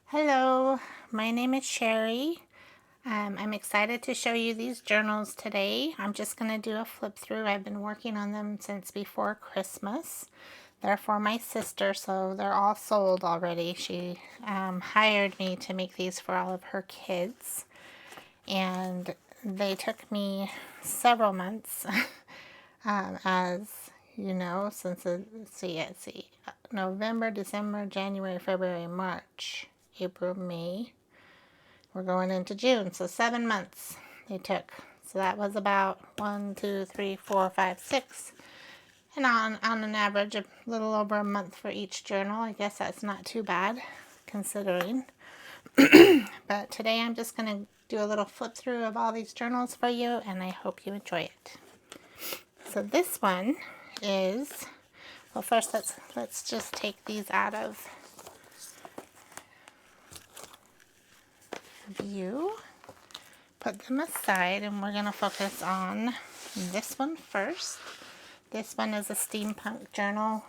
Hello, my name is Sherry. I'm excited to show you these journals today. I'm just going to do a flip through. I've been working on them since before Christmas. They're for my sister, so they're all sold already. She hired me to make these for all of her kids, and they took me several months, as you know, since November, December, January, February, March, April, May. We're going into June, so 7 months they took. So that was about 1, 2, 3, 4, 5, 6. And on an average, a little over a month for each journal. I guess that's not too bad, considering. But today I'm just going to do a little flip through of all these journals for you, and I hope you enjoy it. So this one is, well, first let's just take these out of view, put them aside, and we're going to focus on this one first. This one is a Steampunk Journal.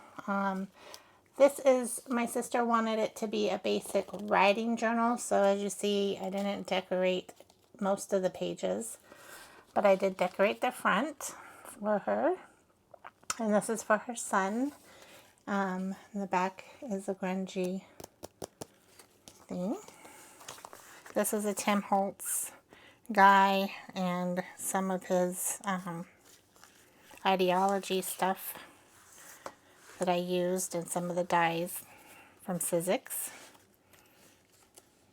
This is, my sister wanted it to be a basic writing journal, so as you see, I didn't decorate most of the pages, but I did decorate the front for her, and this is for her son. The back is a grungy thing. This is a Tim Holtz guy and some of his ideology stuff that I used, and some of the dyes from Sizzix.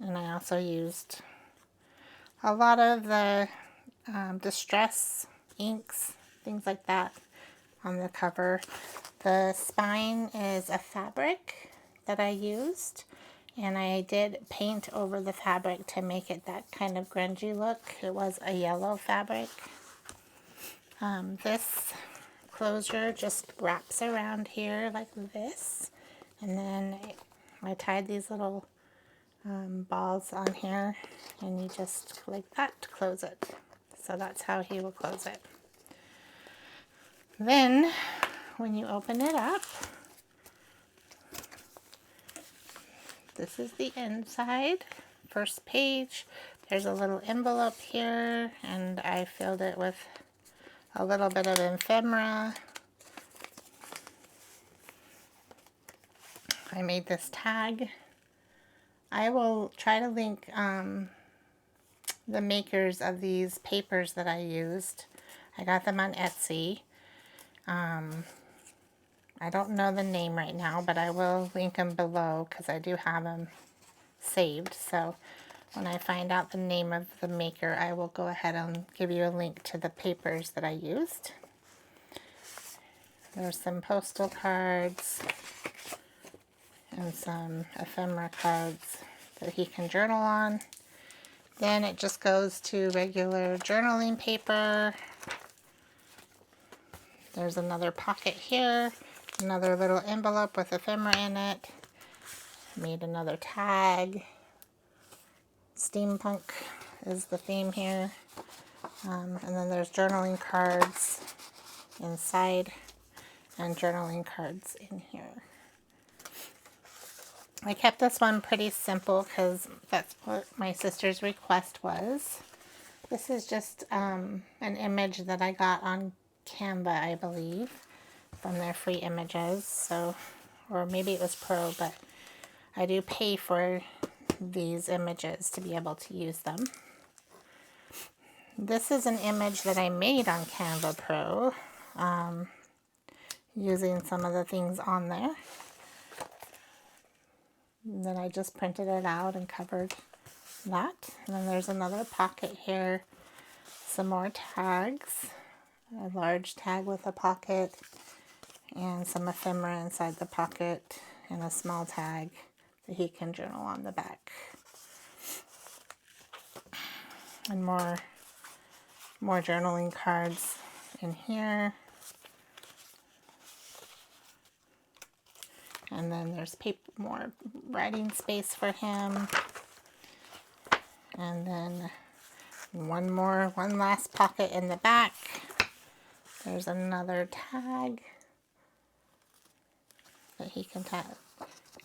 And I also used a lot of the distress inks, things like that on the cover. The spine is a fabric that I used, and I did paint over the fabric to make it that kind of grungy look. It was a yellow fabric. This closure just wraps around here like this, and then I tied these little balls on here, and you just like that to close it. So that's how he will close it. Then when you open it up, this is the inside. First page, there's a little envelope here, and I filled it with a little bit of ephemera. I made this tag. I will try to link the makers of these papers that I used. I got them on Etsy. I don't know the name right now, but I will link them below because I do have them saved. So when I find out the name of the maker, I will go ahead and give you a link to the papers that I used. There's some postal cards and some ephemera cards that he can journal on. Then it just goes to regular journaling paper. There's another pocket here, another little envelope with ephemera in it. Made another tag. Steampunk is the theme here. And then there's journaling cards inside and journaling cards in here. I kept this one pretty simple because that's what my sister's request was. This is just an image that I got on Canva, I believe, from their free images. So, or maybe it was Pro, but I do pay for these images to be able to use them. This is an image that I made on Canva Pro, using some of the things on there. And then I just printed it out and covered that. And then there's another pocket here, some more tags, a large tag with a pocket, and some ephemera inside the pocket, and a small tag that he can journal on the back. And more journaling cards in here. And then there's more writing space for him. And then one last pocket in the back. There's another tag that he can tag.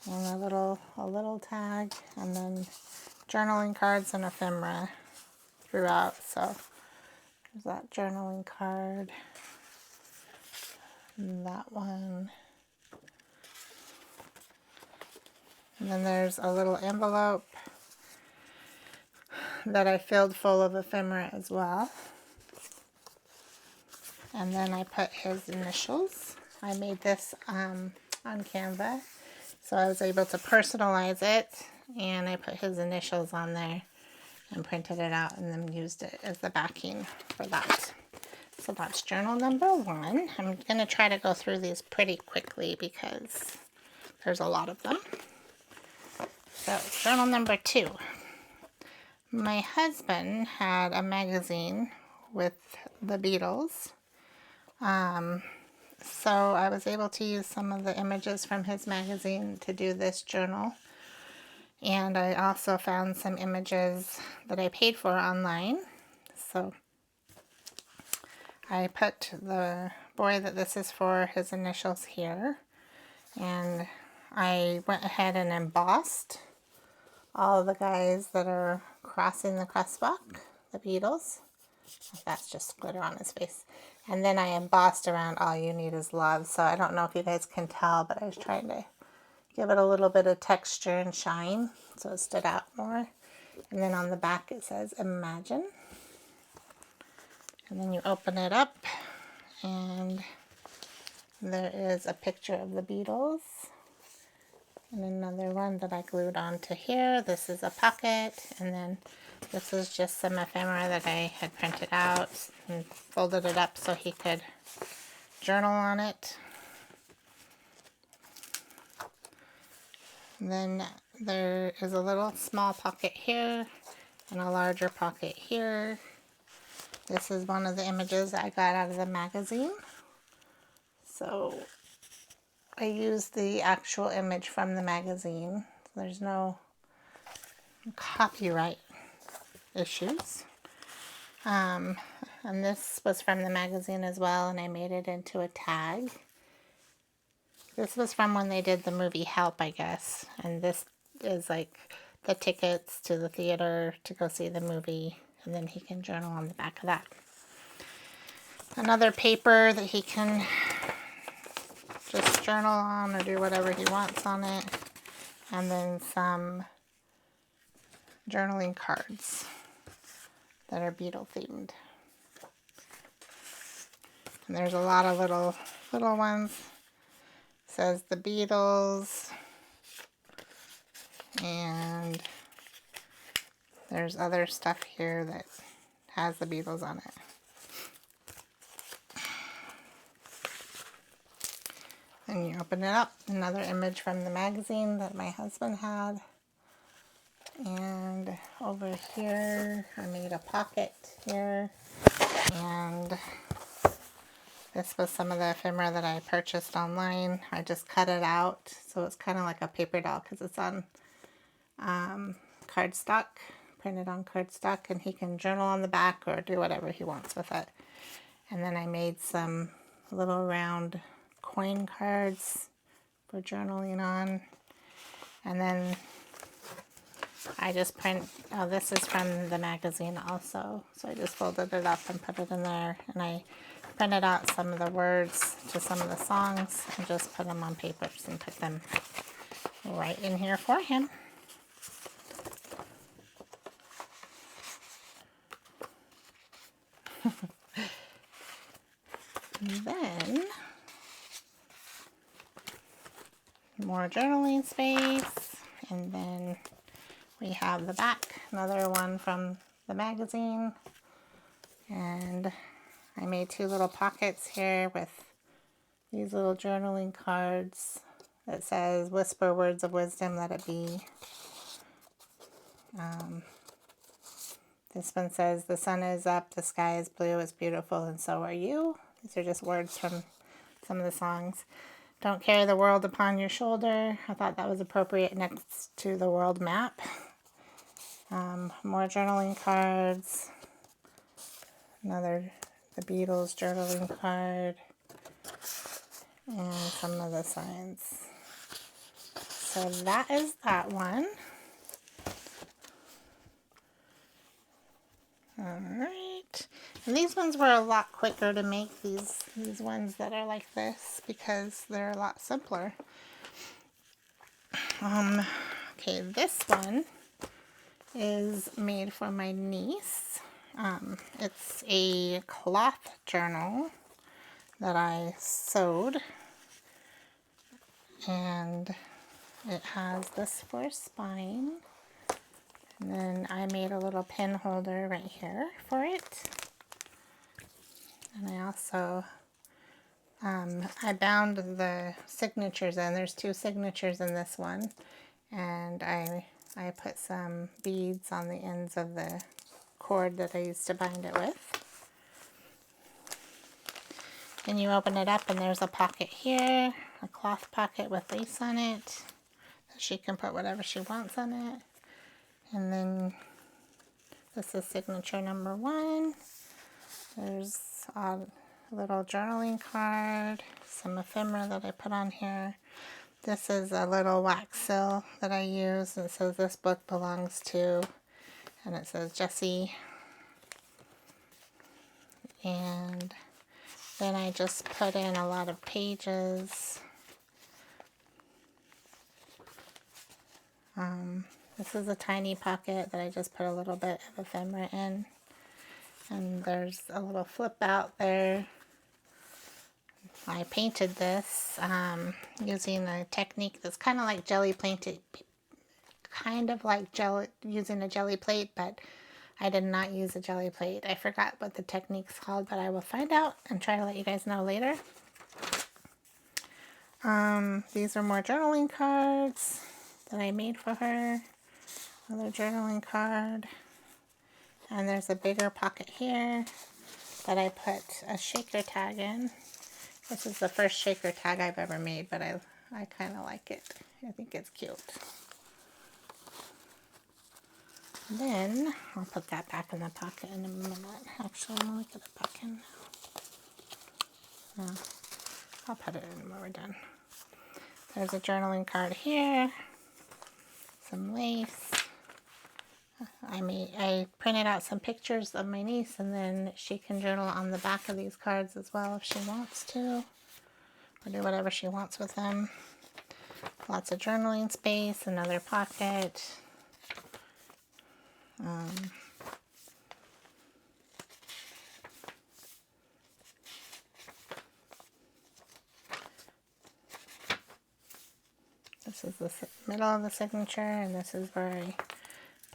and a little tag, and then journaling cards and ephemera throughout. So there's that journaling card, and that one. And then there's a little envelope that I filled full of ephemera as well. And then I put his initials. I made this on Canva, so I was able to personalize it, and I put his initials on there and printed it out and then used it as the backing for that. So that's journal number 1. I'm going to try to go through these pretty quickly because there's a lot of them. So journal number 2. My husband had a magazine with the Beatles. So I was able to use some of the images from his magazine to do this journal. And I also found some images that I paid for online. So I put the boy that this is for, his initials here. And I went ahead and embossed all the guys that are crossing the crosswalk, the Beatles. That's just glitter on his face. And then I embossed around All You Need Is Love. So I don't know if you guys can tell, but I was trying to give it a little bit of texture and shine so it stood out more. And then on the back it says Imagine. And then you open it up and there is a picture of the Beatles. And another one that I glued onto here. This is a pocket, and then this is just some ephemera that I had printed out and folded it up so he could journal on it. And then there is a little small pocket here and a larger pocket here. This is one of the images I got out of the magazine. So I used the actual image from the magazine. There's no copyright issues. And this was from the magazine as well, and I made it into a tag. This was from when they did the movie Help, I guess. And this is like the tickets to the theater to go see the movie, and then he can journal on the back of that. Another paper that he can just journal on or do whatever he wants on it. And then some journaling cards that are Beatle themed. And there's a lot of little ones. It says the Beatles. And there's other stuff here that has the Beatles on it. And you open it up, another image from the magazine that my husband had. And over here, I made a pocket here. And this was some of the ephemera that I purchased online. I just cut it out, so it's kind of like a paper doll because it's on cardstock, printed on cardstock, and he can journal on the back or do whatever he wants with it. And then I made some little round coin cards for journaling on. And then I just this is from the magazine also. So I just folded it up and put it in there. And I printed out some of the words to some of the songs and just put them on papers and put them right in here for him. Then more journaling space, and then we have the back, another one from the magazine, and I made 2 little pockets here with these little journaling cards that says whisper words of wisdom, let it be. This one says the sun is up, the sky is blue, it's beautiful, and so are you. These are just words from some of the songs. Don't carry the world upon your shoulder. I thought that was appropriate next to the world map. More journaling cards. The Beatles journaling card. And some of the signs. So that is that one. Alright. And these ones were a lot quicker to make, these ones that are like this, because they're a lot simpler. Okay, this one is made for my niece. It's a cloth journal that I sewed, and it has this for a spine, and then I made a little pin holder right here for it, and I also I bound the signatures in. There's 2 signatures in this one, and I put some beads on the ends of the cord that I used to bind it with. And you open it up and there's a pocket here, a cloth pocket with lace on it, so she can put whatever she wants on it. And then this is signature number 1. There's a little journaling card, some ephemera that I put on here. This is a little wax seal that I use. It says this book belongs to, and it says Jessie. And then I just put in a lot of pages. This is a tiny pocket that I just put a little bit of ephemera in. And there's a little flip out there. I painted this using a technique that's kind of like jelly painted, using a jelly plate, but I did not use a jelly plate. I forgot what the technique's called, but I will find out and try to let you guys know later. These are more journaling cards that I made for her. Another journaling card. And there's a bigger pocket here that I put a shaker tag in. This is the first shaker tag I've ever made, but I kind of like it. I think it's cute. Then I'll put that back in the pocket in a minute. Actually, I'm going to get it back in now. No, I'll put it in when we're done. There's a journaling card here. Some lace. I printed out some pictures of my niece, and then she can journal on the back of these cards as well if she wants to, or do whatever she wants with them. Lots of journaling space, another pocket. This is the middle of the signature, and this is where I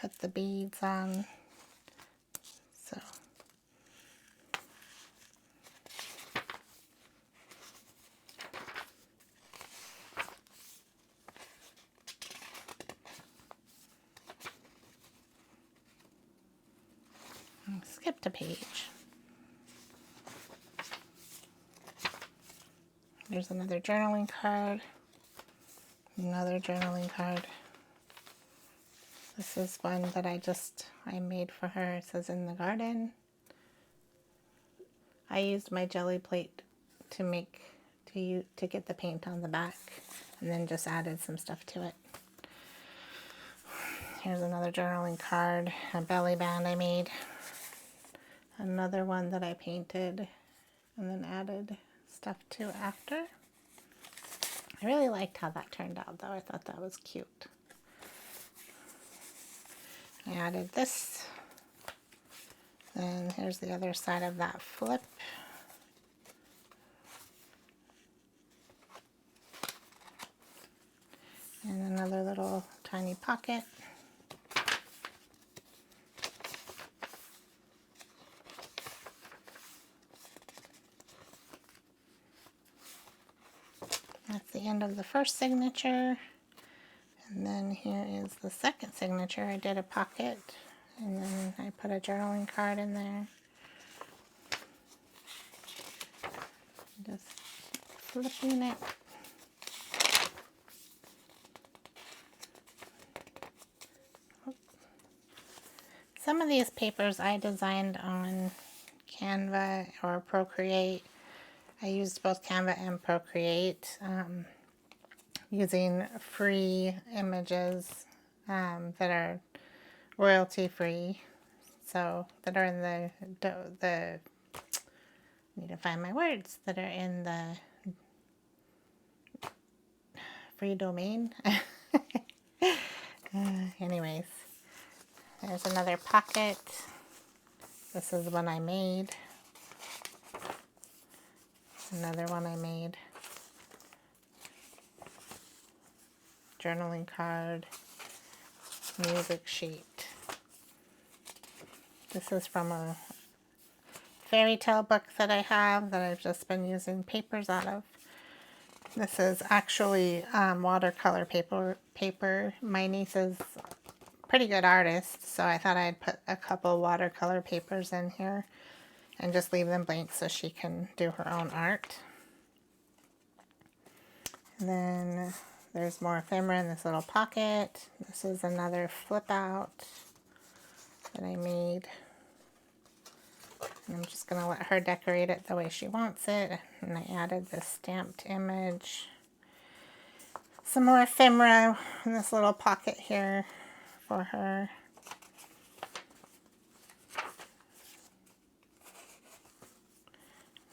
put the beads on. So I skipped a page. There's another journaling card. Another journaling card. This is one that I made for her. It says in the garden. I used my jelly plate to get the paint on the back, and then just added some stuff to it. Here's another journaling card, a belly band I made. Another one that I painted and then added stuff to after. I really liked how that turned out though. I thought that was cute. I added this. Then here's the other side of that flip. And another little tiny pocket. That's the end of the first signature. And then here is the second signature. I did a pocket, and then I put a journaling card in there. Just flipping it. Some of these papers I designed on Canva or Procreate. I used both Canva and Procreate. using free images that are royalty free. So that are in the I need to find my words, that are in the free domain. Anyways, there's another pocket. This is one I made. Another one I made. Journaling card. Music sheet. This is from a fairy tale book that I have that I've just been using papers out of. This is actually watercolor paper. My niece is a pretty good artist, so I thought I'd put a couple watercolor papers in here and just leave them blank so she can do her own art. And then there's more ephemera in this little pocket. This is another flip out that I made. And I'm just going to let her decorate it the way she wants it. And I added this stamped image. Some more ephemera in this little pocket here for her.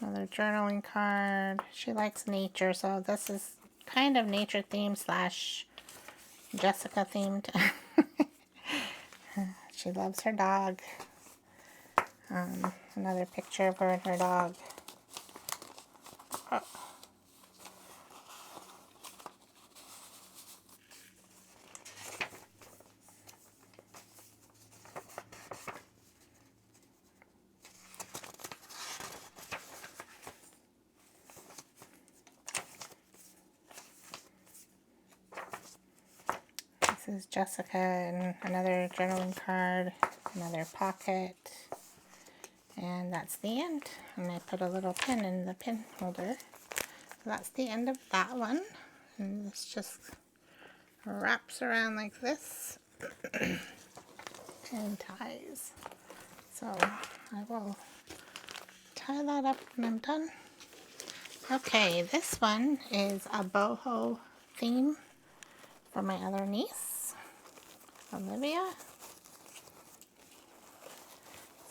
Another journaling card. She likes nature, so this is kind of nature themed slash Jessica themed. She loves her dog. Another picture of her and her dog. Oh. This is Jessica and another journaling card, another pocket. And that's the end. And I put a little pin in the pin holder. So that's the end of that one. And this just wraps around like this and ties. So I will tie that up when I'm done. Okay, this one is a boho theme for my other niece, Olivia.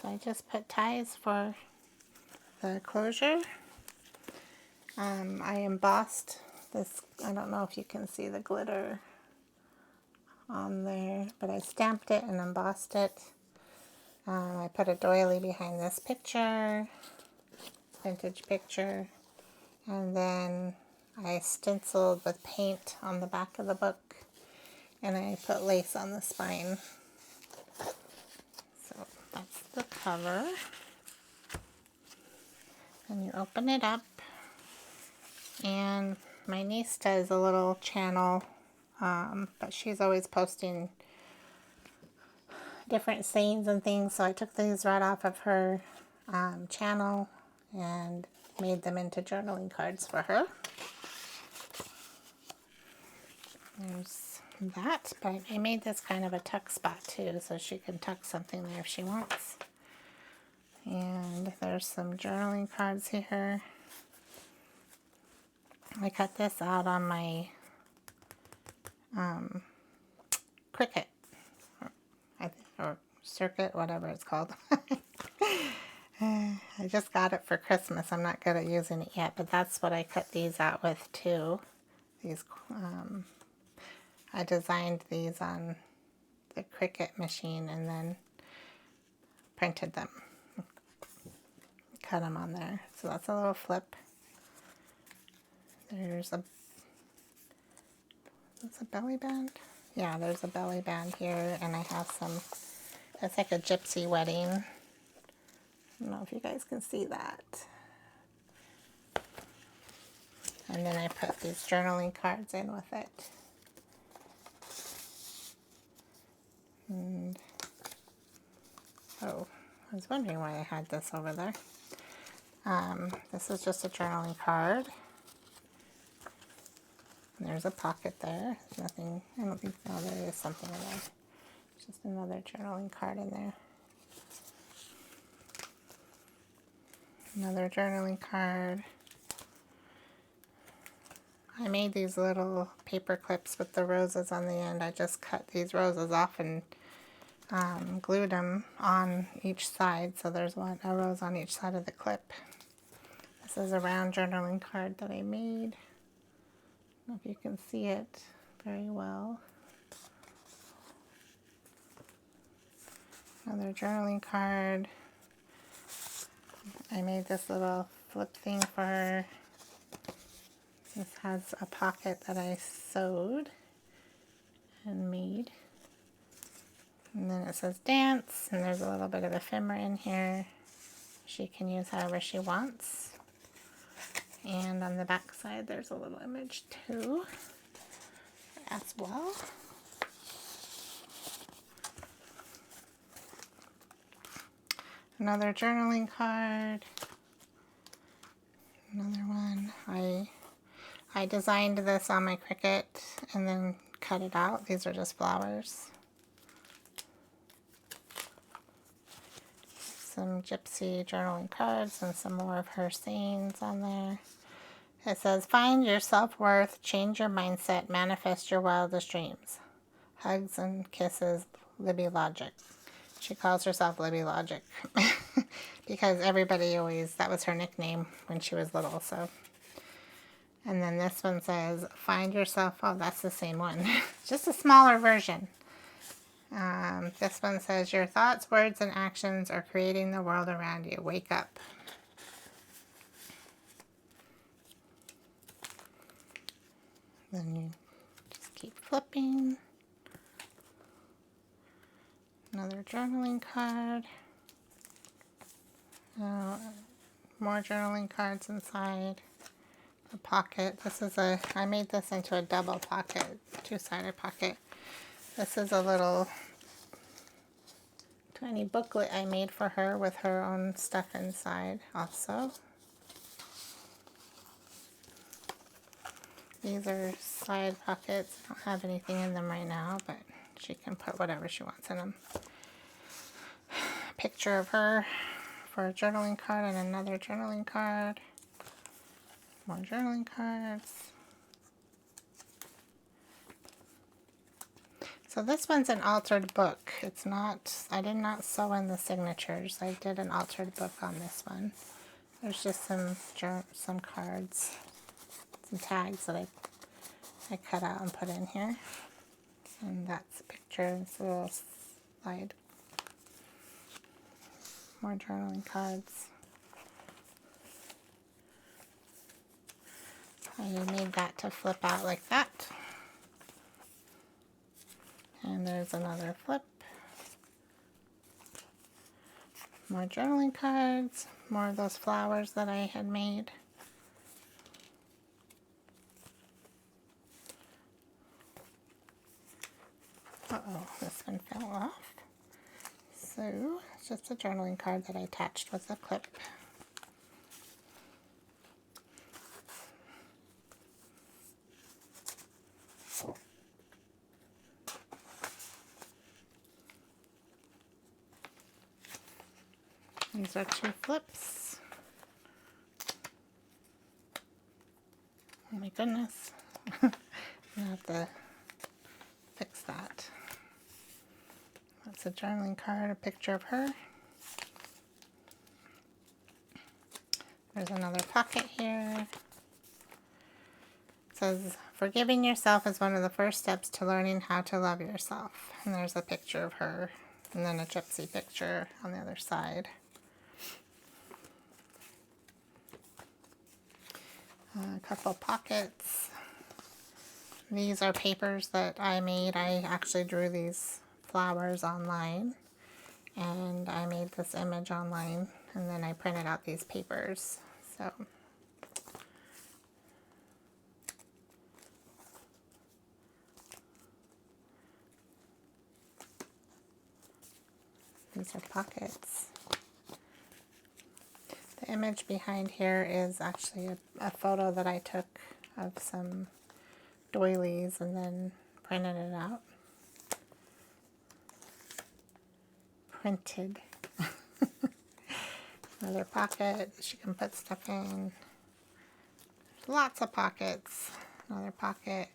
So I just put ties for the closure. I embossed this. I don't know if you can see the glitter on there, but I stamped it and embossed it. I put a doily behind this picture, vintage picture, and then I stenciled with paint on the back of the book, and I put lace on the spine. So that's the cover. And you open it up, and my niece does a little channel, but she's always posting different sayings and things, so I took these right off of her channel and made them into journaling cards for her. There's that, but I made this kind of a tuck spot too, so she can tuck something there if she wants. And there's some journaling cards here. I cut this out on my Cricut, or Circuit, whatever it's called. I just got it for Christmas. I'm not good at using it yet, but that's what I cut these out with too. These, I designed these on the Cricut machine and then printed them. Cut them on there. So that's a little flip. There's a belly band? Yeah, there's a belly band here, and I have some, it's like a gypsy wedding. I don't know if you guys can see that. And then I put these journaling cards in with it. And, oh, I was wondering why I had this over there. This is just a journaling card. And there's a pocket there. Nothing, I don't think, oh, there is something in there. Just another journaling card in there. Another journaling card. I made these little paper clips with the roses on the end. I just cut these roses off and glued them on each side, so there's a rose on each side of the clip. This is a round journaling card that I made. I don't know if you can see it very well. Another journaling card. I made this little flip thing for her. This has a pocket that I sewed and made. And then it says dance, and there's a little bit of ephemera in here. She can use however she wants. And on the back side there's a little image too as well. Another journaling card. Another one. I designed this on my Cricut and then cut it out. These are just flowers. Some gypsy journaling cards and some more of her sayings on there. It says, find your self-worth, change your mindset, manifest your wildest dreams. Hugs and kisses, Libby Logic. She calls herself Libby Logic because everybody always, that was her nickname when she was little, so. And then this one says, find yourself, oh, that's the same one. Just a smaller version. This one says, your thoughts, words, and actions are creating the world around you. Wake up. Then you just keep flipping. Another journaling card. More journaling cards inside. A pocket. This is I made this into a double pocket, two-sided pocket. This is a little tiny booklet I made for her with her own stuff inside also. These are side pockets. I don't have anything in them right now, but she can put whatever she wants in them. Picture of her for a journaling card and another journaling card. More journaling cards. So this one's an altered book. It's not, I did not sew in the signatures. I did an altered book on this one. There's just some cards, some tags that I cut out and put in here. And that's a picture. It's a little slide. More journaling cards. I made that to flip out like that. And there's another flip. More journaling cards. More of those flowers that I had made. Uh-oh, this one fell off. So, it's just a journaling card that I attached with a clip. These are two flips. Oh my goodness. I'm gonna have to fix that. That's a journaling card, a picture of her. There's another pocket here. It says, forgiving yourself is one of the first steps to learning how to love yourself. And there's a picture of her, and then a gypsy picture on the other side. A couple pockets. These are papers that I made. I actually drew these flowers online, and I made this image online, and then I printed out these papers. So these are pockets. The image behind here is actually a photo that I took of some doilies and then printed it out. Printed. Another pocket she can put stuff in. Lots of pockets. another pocket.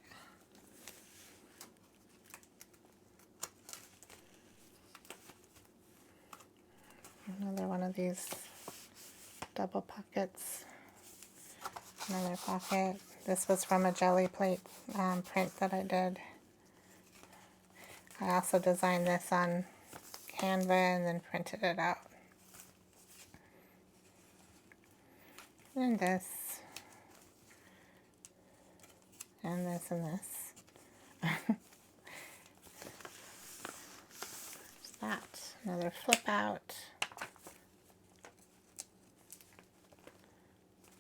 Another one of these double pockets. Another pocket. This was from a jelly plate print that I did. I also designed this on Canva and then printed it out. And this. And this and this. There's that. Another flip out.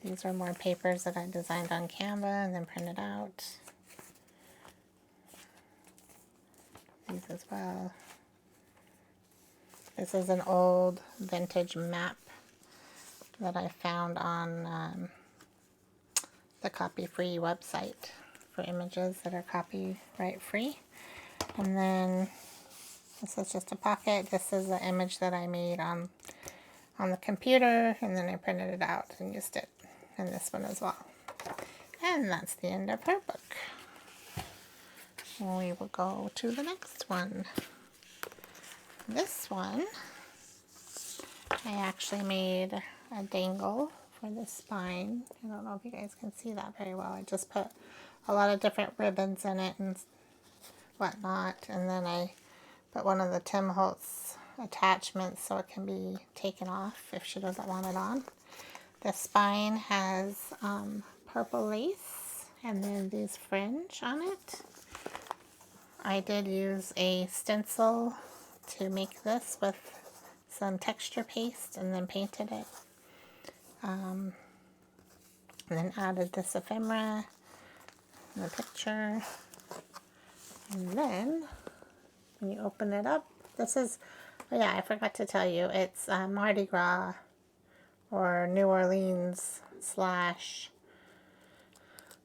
These are more papers that I designed on Canva and then printed out. These as well. This is an old vintage map that I found on the Copy Free website for images that are copyright free. And then this is just a pocket. This is the image that I made on the computer, and then I printed it out and used it in this one as well. And that's the end of her book. We will go to the next one. This one, I actually made a dangle for the spine. I don't know if you guys can see that very well. I just put a lot of different ribbons in it and whatnot, and then I put one of the Tim Holtz attachments so it can be taken off if she doesn't want it on. The spine has purple lace and then these fringe on it. I did use a stencil to make this with some texture paste and then painted it. And then added this ephemera in the picture. And then when you open it up, this is, oh yeah, I forgot to tell you, it's Mardi Gras or New Orleans slash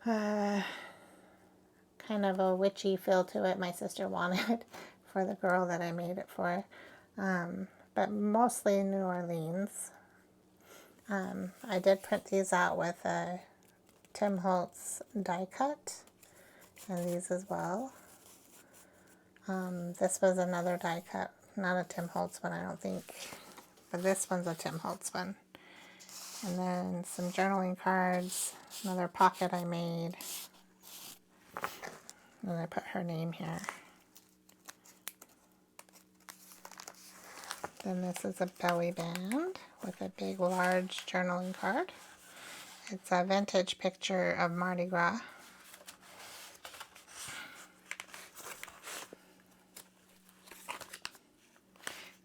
kind of a witchy feel to it my sister wanted for the girl that I made it for. But mostly New Orleans. I did print these out with a Tim Holtz die cut, and these as well. This was another die cut, not a Tim Holtz one, I don't think, but this one's a Tim Holtz one. And then some journaling cards, another pocket I made, and I put her name here. Then this is a belly band with a big, large journaling card. It's a vintage picture of Mardi Gras.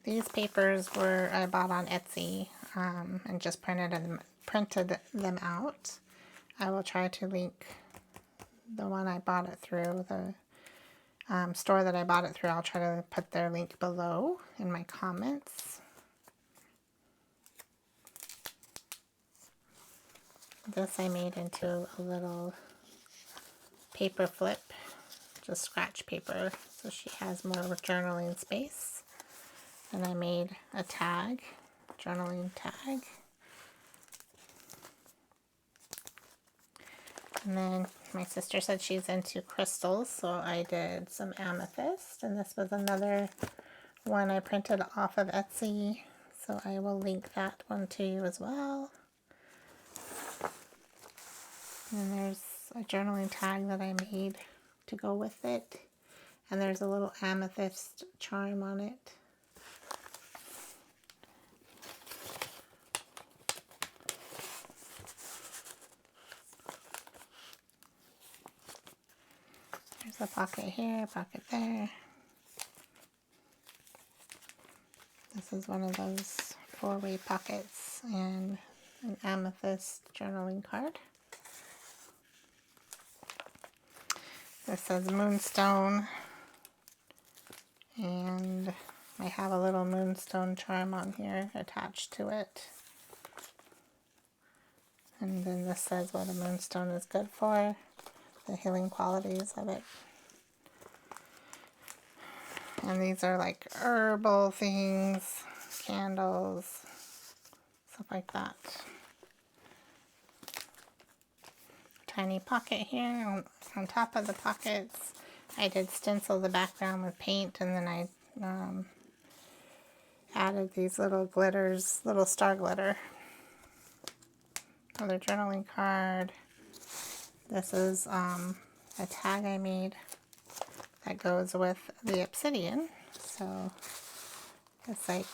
These papers I bought on Etsy and just printed them out. I will try to link the one I bought it through, the store that I bought it through. I'll try to put their link below in my comments. This I made into a little paper flip, just scratch paper, so she has more journaling space. And I made a tag, journaling tag. And then my sister said she's into crystals, so I did some amethyst. And this was another one I printed off of Etsy, so I will link that one to you as well. And there's a journaling tag that I made to go with it. And there's a little amethyst charm on it. There's a pocket here, pocket there. This is one of those 4-way pockets and an amethyst journaling card. This says Moonstone, and I have a little moonstone charm on here attached to it. And then this says what a moonstone is good for, the healing qualities of it. And these are like herbal things, candles, stuff like that. tiny pocket here. On top of the pockets, I did stencil the background with paint, and then I added these little glitters, little star glitter. Another journaling card. This is a tag I made that goes with the obsidian. So it's like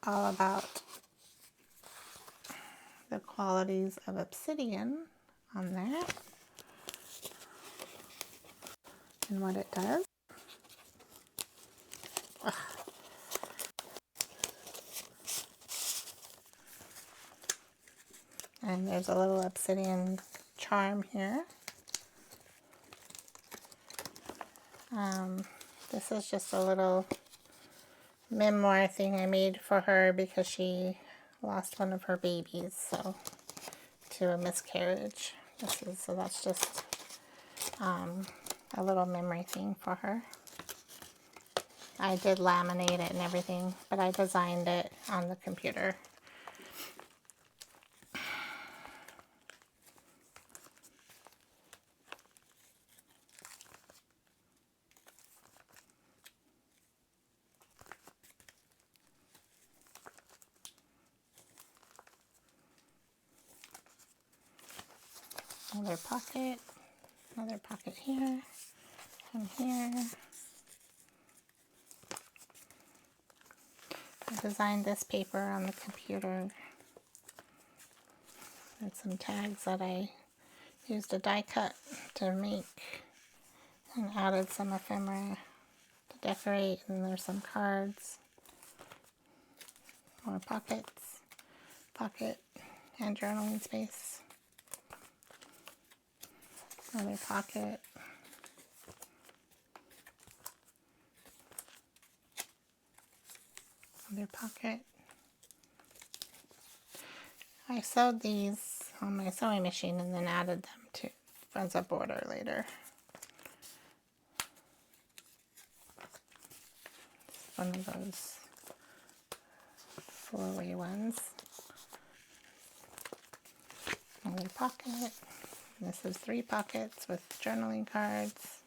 all about the qualities of obsidian on there and what it does. Ugh. And there's a little obsidian charm here. This is just a little memoir thing I made for her because she lost one of her babies, so to a miscarriage. So that's just a little memory thing for her. I did laminate it and everything, but I designed it on the computer. Another pocket here, and here. I designed this paper on the computer. There's some tags that I used a die cut to make and added some ephemera to decorate, and there's some cards. More pockets, pocket and journaling space. Another pocket. Another pocket. I sewed these on my sewing machine and then added them to as a border later. It's one of those 4-way ones. Another pocket. This is 3 pockets with journaling cards.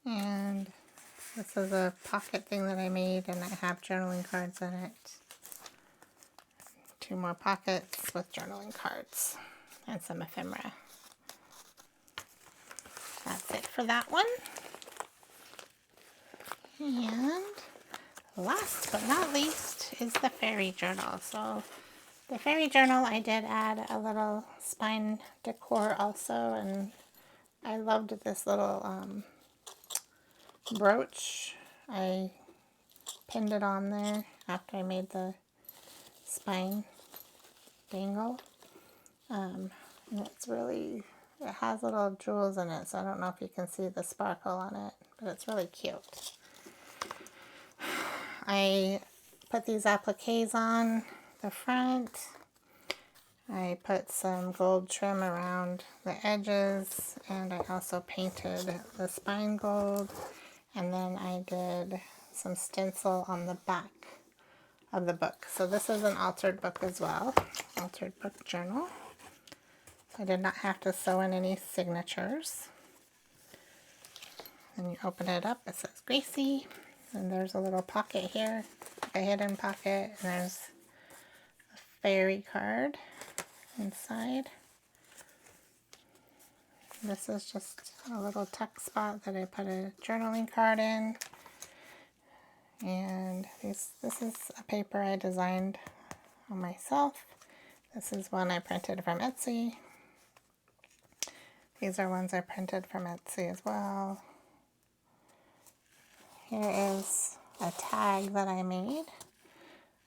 And this is a pocket thing that I made, and I have journaling cards in it. 2 more pockets with journaling cards and some ephemera. That's it for that one. And last but not least is the fairy journal. So the fairy journal, I did add a little spine decor also, and I loved this little brooch. I pinned it on there after I made the spine dangle. And it's really, it has little jewels in it, so I don't know if you can see the sparkle on it, but it's really cute. I put these appliques on the front. I put some gold trim around the edges, and I also painted the spine gold, and then I did some stencil on the back of the book. So this is an altered book as well, altered book journal. I did not have to sew in any signatures. And you open it up, it says Gracie. And there's a little pocket here, a hidden pocket, and there's a fairy card inside. This is just a little tuck spot that I put a journaling card in. And this is a paper I designed on myself. This is one I printed from Etsy. These are ones I printed from Etsy as well. Here is a tag that I made.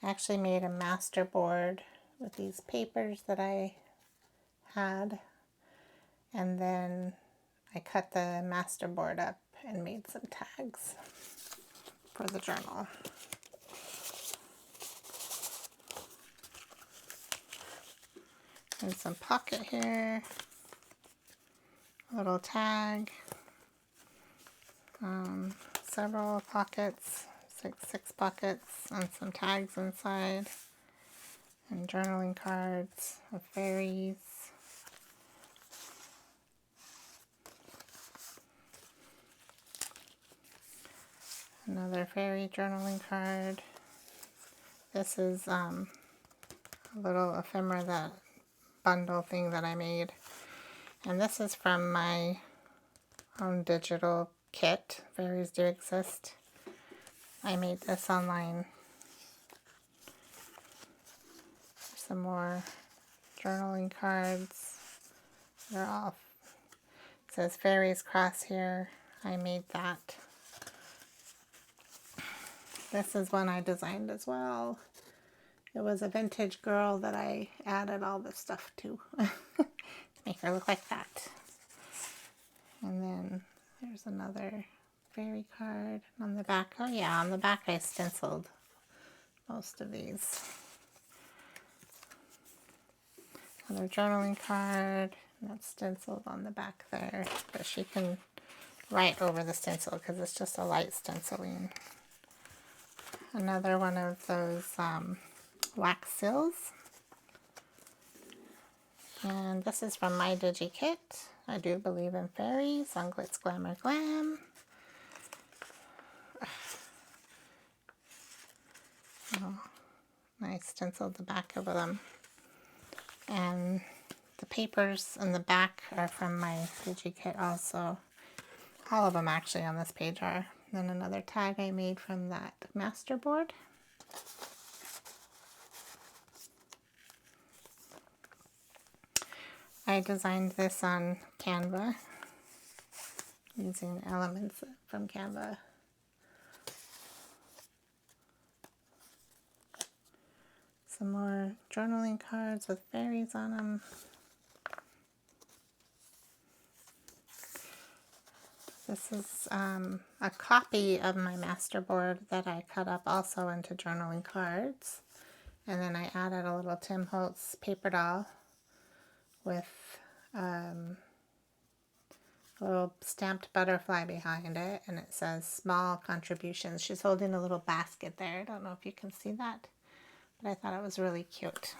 I actually made a master board with these papers that I had, and then I cut the master board up and made some tags for the journal. There's some pocket here, a little tag, several pockets, six pockets, and some tags inside, and journaling cards of fairies. Another fairy journaling card. This is a little ephemera, that bundle thing that I made. And this is from my own digital kit, Fairies Do Exist. I made this online. Some more journaling cards. They're all, it says Fairies Cross here. I made that. This is one I designed as well. It was a vintage girl that I added all this stuff to make her look like that. And then there's another fairy card on the back. Oh yeah, on the back I stenciled most of these. Another journaling card, that's stenciled on the back there, but she can write over the stencil because it's just a light stenciling. Another one of those wax seals. And this is from my Digi Kit. I Do Believe in Fairies on GlitzGlamorGlam. Oh, I stenciled the back of them. And the papers in the back are from my Digi Kit also. All of them actually on this page are. Then another tag I made from that masterboard. I designed this on Canva using elements from Canva. Some more journaling cards with fairies on them. This is a copy of my masterboard that I cut up also into journaling cards. And then I added a little Tim Holtz paper doll with a little stamped butterfly behind it. And it says small contributions. She's holding a little basket there. I don't know if you can see that, but I thought it was really cute.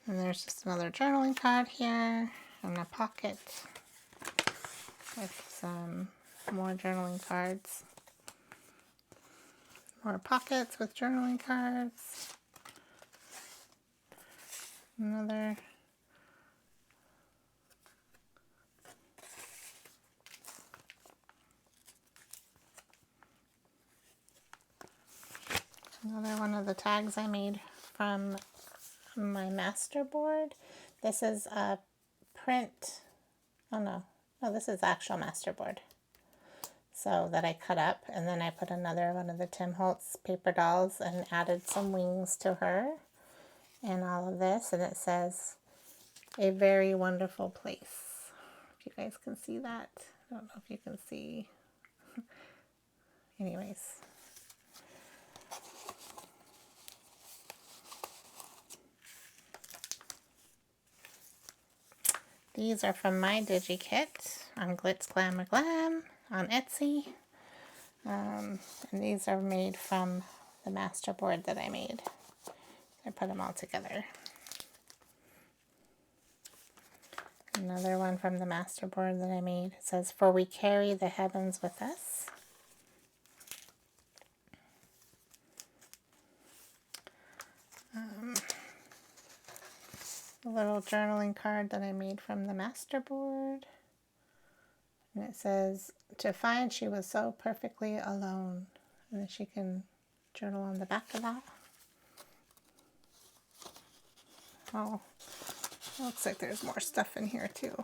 And there's just another journaling card here and a pocket with some more journaling cards. More pockets with journaling cards. Another. Another one of the tags I made from my masterboard. This is a print, oh no, this is actual masterboard. So that I cut up, and then I put another one of the Tim Holtz paper dolls and added some wings to her and all of this, and it says a very wonderful place. If you guys can see that. I don't know if you can see. Anyways. These are from my Digi Kit on GlitzGlamorGlam on Etsy. And these are made from the masterboard that I made. I put them all together. Another one from the masterboard that I made. It says, "For we carry the heavens with us." A little journaling card that I made from the masterboard. And it says, "To find she was so perfectly alone." And then she can journal on the back of that. Oh, looks like there's more stuff in here too.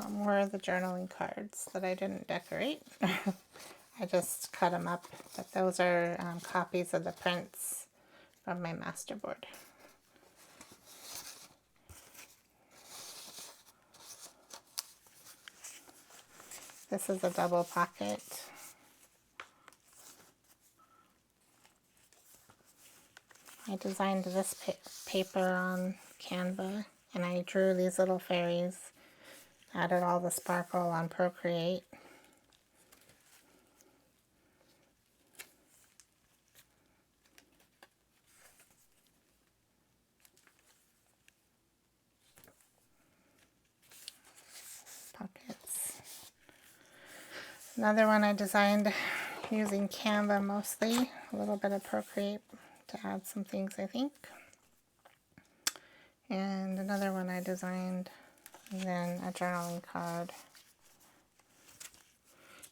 More of the journaling cards that I didn't decorate. I just cut them up, but those are copies of the prints from my masterboard. This is a double pocket. I designed this paper on Canva, and I drew these little fairies Added all the sparkle on Procreate. Pockets. Another one I designed using Canva mostly. A little bit of Procreate to add some things, I think. And another one I designed, and then a journaling card.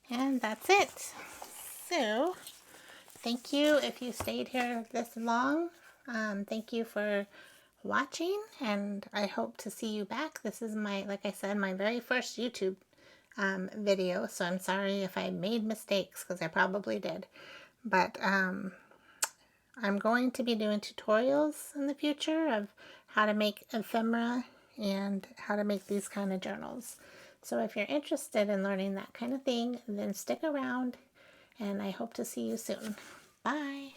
And that's it. So, thank you if you stayed here this long. Thank you for watching, and I hope to see you back. This is my, like I said, my very first YouTube video, so I'm sorry if I made mistakes, because I probably did. But I'm going to be doing tutorials in the future of how to make ephemera and how to make these kind of journals. So if you're interested in learning that kind of thing, then stick around, and I hope to see you soon. Bye!